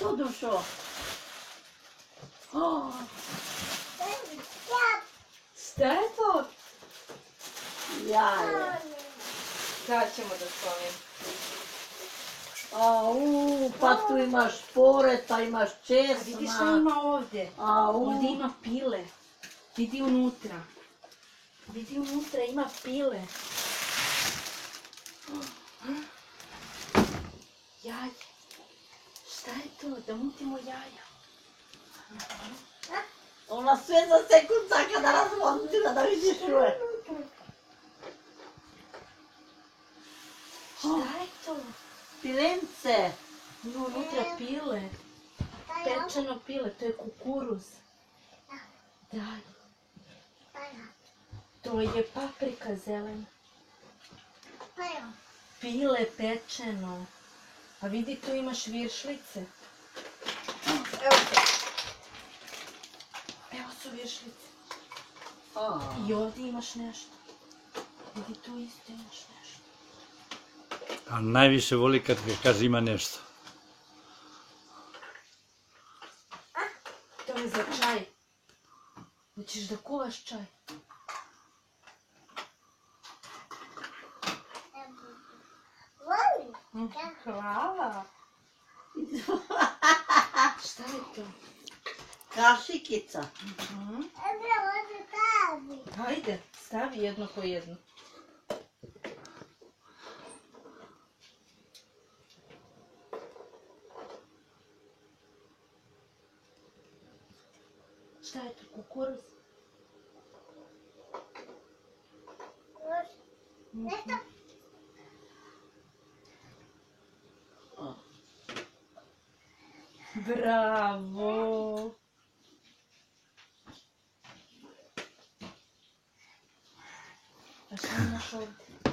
to, dušo? Šta je to? Jaje. Sad ćemo da slovim. Pa tu imaš poreta, imaš česna. Vidi šta ima ovdje. Ovdje ima pile. Vidi unutra. Vidi unutra ima pile. Jaje. Šta je to? Da mutimo jaja. Ona sve za sekund čaka da razmontira, da vidiš uje. Šta je to? Pilence. Ima unutra pile. Pečeno pile, to je kukuruz. Daj. To je paprika zelena. Pile pečeno. A vidi, tu imaš viršlice. Evo te. Evo su viršlice. I ovdje imaš nešto. Vidi, tu isto imaš nešto. A najviše voli kad kaže ima nešto. To je za čaj. Hoćeš da kuvaš čaj? Hvala. Šta je to? Kašikica. Hajde, stavi jedno po jedno. Šta je to, kukuruz? Bravo! A šta imaš ovdje?